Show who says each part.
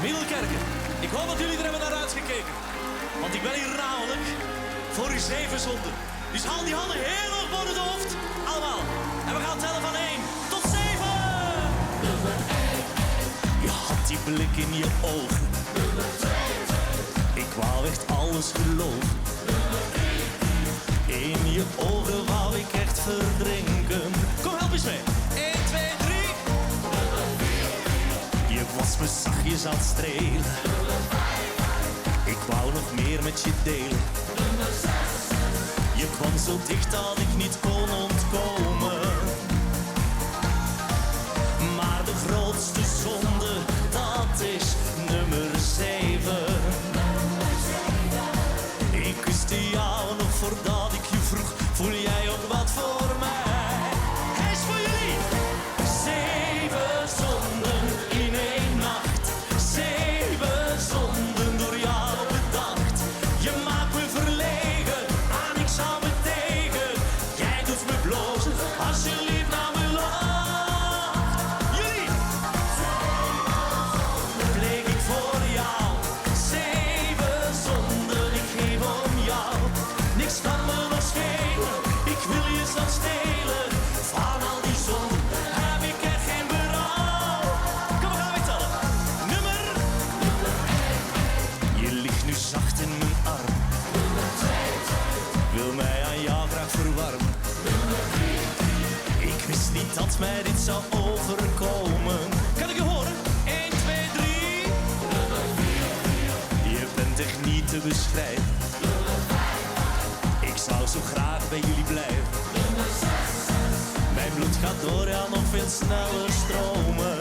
Speaker 1: Middelkerken, ik hoop dat jullie er hebben naar uitgekeken. Want ik ben hier namelijk voor uw 7 zonden. Dus haal die handen heel hoog boven de hoofd. Allemaal. En we gaan tellen van 1 tot 7.
Speaker 2: Nummer 1.
Speaker 1: Je had die blik in je ogen.
Speaker 2: Nummer 2.
Speaker 1: Ik wou echt alles geloven.
Speaker 2: Nummer 3.
Speaker 1: In je ogen wou ik echt verdrinken. Kom, help eens mee. 1, 2, 3.
Speaker 2: Nummer 4.
Speaker 1: Je was me zachtjes aan het strelen.
Speaker 2: Nummer 5.
Speaker 1: Ik wou nog meer met je delen.
Speaker 2: Nummer 6.
Speaker 1: Je kwam zo dicht dat ik niet kon ontkomen. Maar de grootste zonde, dat is nummer 7. Ik kuste jou nog voordat ik je vroeg, voel jij ook wat voor mij? Hij is voor jullie! 7 zonden in 1 nacht. 7 zonden door jou bedacht. Je maakt me verlegen, aan niks hou me tegen. Jij doet me blozen als je lief naar me lacht. Jullie! Bleek ik voor jou. 7 zonden, ik geef om jou. Niks kan me nog schelen, ik wil je zelf stelen. Van al die zonden heb ik echt geen berouw. Kom, we gaan weer tellen. Nummer
Speaker 2: 1.
Speaker 1: Je ligt nu zacht in mijn arm.
Speaker 2: Nummer 2.
Speaker 1: Wil mij aan jou graag verwarmen.
Speaker 2: Nummer 3.
Speaker 1: Ik wist niet dat mij dit zou overkomen. Kan ik je horen? 1, 2, 3.
Speaker 2: Nummer 4.
Speaker 1: Je bent echt niet te beschrijven.
Speaker 2: Nummer 5.
Speaker 1: Ik zou zo graag bij jullie blijven.
Speaker 2: Nummer 6.
Speaker 1: Mijn bloed gaat door, ja, nog veel sneller stromen.